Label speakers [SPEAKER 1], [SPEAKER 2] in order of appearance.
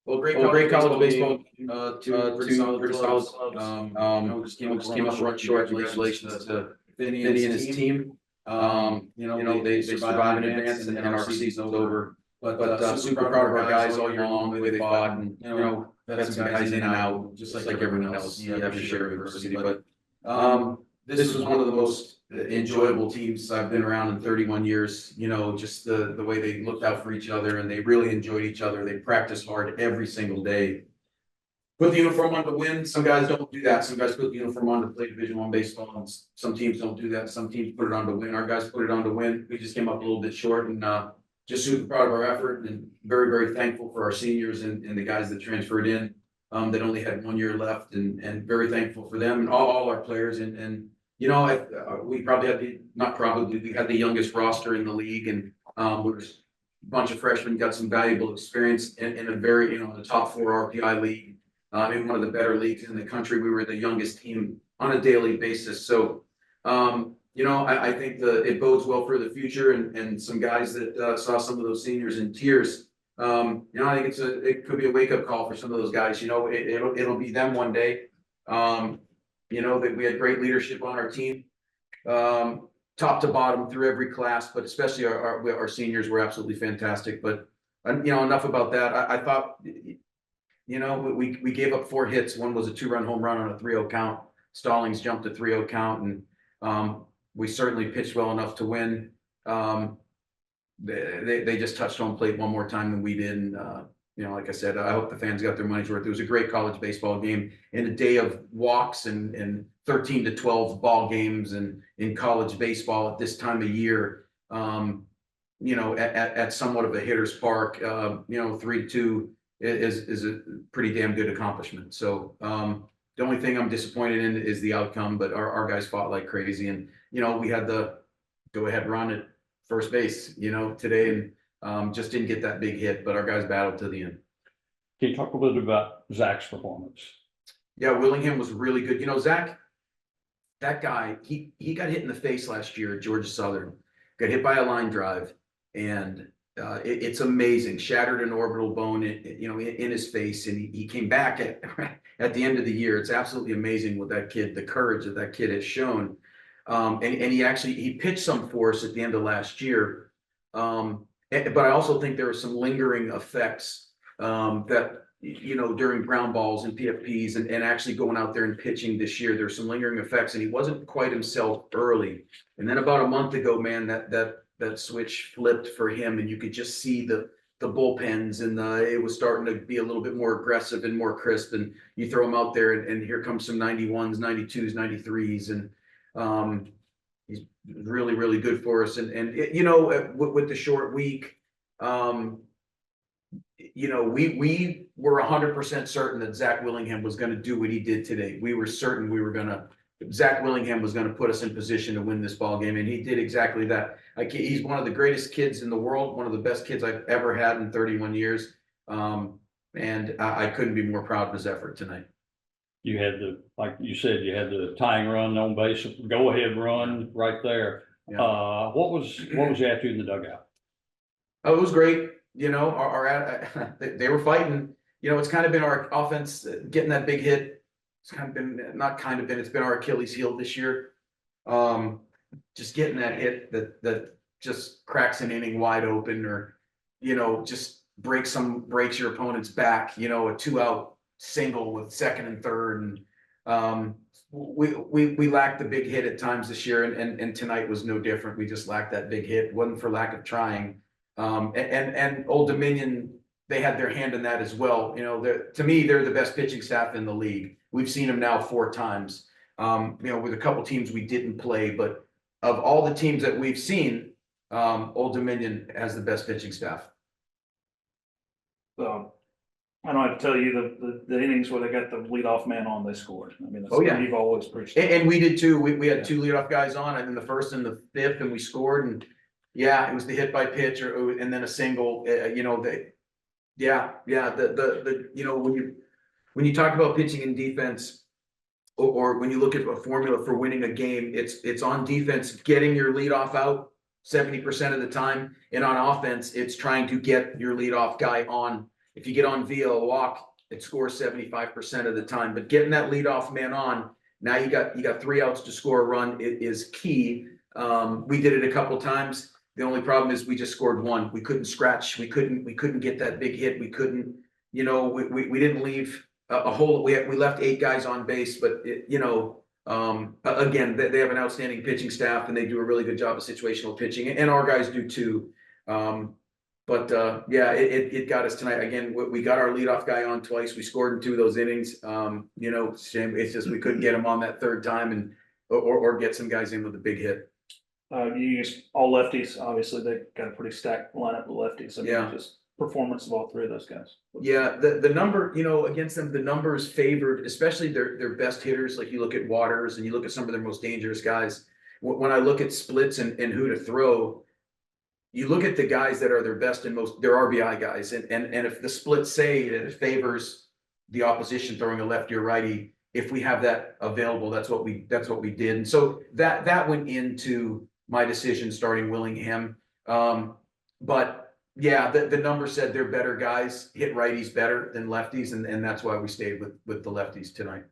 [SPEAKER 1] Great college baseball, two pretty solid clubs. Just came up run short. Congratulations to Finney and his team. They survived in advance and our season's over. But super proud of our guys all year long, the way they fought, and had some guys in and out, just like everyone else. You have your share of adversity, but this was one of the most enjoyable teams I've been around in 31 years. Just the way they looked out for each other, and they really enjoyed each other. They practiced hard every single day. Put the uniform on to win. Some guys don't do that. Some guys put the uniform on to play Division I baseball, and some teams don't do that. Some teams put it on to win. Our guys put it on to win. We just came up a little bit short, and just super proud of our effort, and very, very thankful for our seniors and the guys that transferred in that only had 1 year left, and very thankful for them and all our players. We probably had we had the youngest roster in the league, and we were a bunch of freshmen, got some valuable experience in a very, the top 4 RPI league, in one of the better leagues in the country. We were the youngest team on a daily basis. So, I think it bodes well for the future, and some guys that saw some of those seniors in tears. I think it could be a wake up call for some of those guys. It'll be them one day. That we had great leadership on our team, top to bottom through every class, but especially our seniors were absolutely fantastic. But enough about that. I thought, we gave up 4 hits. One was a 2-run home run on a 3-0 count. Stallings jumped a 3-0 count, and we certainly pitched well enough to win. They just touched home plate one more time than we did, and like I said, I hope the fans got their money's worth. It was a great college baseball game in a day of walks and 13 to 12 ball games, and in college baseball at this time of year, at somewhat of a hitter's park, 3-2 is a pretty damn good accomplishment. So the only thing I'm disappointed in is the outcome, but our guys fought like crazy, and we had the go-ahead run at first base, today, and just didn't get that big hit, but our guys battled to the end.
[SPEAKER 2] Can you talk a little bit about Zach's performance?
[SPEAKER 1] Yeah, Willingham was really good. Zach, that guy, he got hit in the face last year at Georgia Southern, got hit by a line drive, and it's amazing. Shattered an orbital bone, in his face, and he came back at the end of the year. It's absolutely amazing what that kid, the courage that kid has shown. And he pitched some for us at the end of last year. But I also think there are some lingering effects that, during ground balls and PFPs and actually going out there and pitching this year, there's some lingering effects, and he wasn't quite himself early. And then about a month ago, man, that switch flipped for him, and you could just see the bullpens, and it was starting to be a little bit more aggressive and more crisp, and you throw him out there, and here comes some 91s, 92s, 93s, and he's really, really good for us. And with the short week, we were 100% certain that Zach Willingham was going to do what he did today. We were certain Zach Willingham was going to put us in position to win this ball game, and he did exactly that. He's one of the greatest kids in the world, one of the best kids I've ever had in 31 years. And I couldn't be more proud of his effort tonight.
[SPEAKER 2] You had like you said, you had the tying run on base, go ahead run right there. Yeah. What was the attitude in the dugout?
[SPEAKER 1] Oh, it was great. They were fighting. It's kind of been our offense getting that big hit. It's it's been our Achilles heel this year. Just getting that hit that just cracks an inning wide open, or just breaks your opponent's back. A 2-out single with second and third, and we lacked the big hit at times this year, and tonight was no different. We just lacked that big hit. It wasn't for lack of trying. And Old Dominion, they had their hand in that as well. To me, they're the best pitching staff in the league. We've seen them now 4 times. With a couple teams we didn't play, but of all the teams that we've seen, Old Dominion has the best pitching staff.
[SPEAKER 3] I don't have to tell you the innings where they got the leadoff man on, they scored. I mean, that's you've always preached.
[SPEAKER 1] And we did too. We had 2 leadoff guys on, in the first and the fifth, and we scored. And yeah, it was the hit by pitch, and then a single. When you talk about pitching and defense, or when you look at a formula for winning a game, it's on defense getting your leadoff out 70% of the time, and on offense, it's trying to get your leadoff guy on if you get on via a walk, it scores 75% of the time. But getting that leadoff man on, now you got 3 outs to score a run. It is key. We did it a couple times. The only problem is we just scored 1. We couldn't scratch. We couldn't get that big hit. We couldn't, you know, we didn't leave a whole. We left 8 guys on base, but again, they have an outstanding pitching staff and they do a really good job of situational pitching, and our guys do too. Yeah, it got us tonight. Again, we got our leadoff guy on twice. We scored in 2 of those innings. You know, shame. It's just we couldn't get him on that 3rd time or get some guys in with a big hit.
[SPEAKER 3] You use all lefties. Obviously, they got a pretty stacked lineup of lefties. I mean,
[SPEAKER 1] Yeah.
[SPEAKER 3] just performance of all 3 of those guys.
[SPEAKER 1] Yeah, the number, you know, against them, the numbers favored, especially their best hitters. Like you look at Waters and you look at some of their most dangerous guys. When I look at splits and who to throw, you look at the guys that are their best and most, their RBI guys, and if the splits say that it favors the opposition throwing a lefty or righty, if we have that available, that's what we did. And so that went into my decision starting Willingham. But yeah, the number said they're better guys, hit righties better than lefties, and that's why we stayed with the lefties tonight.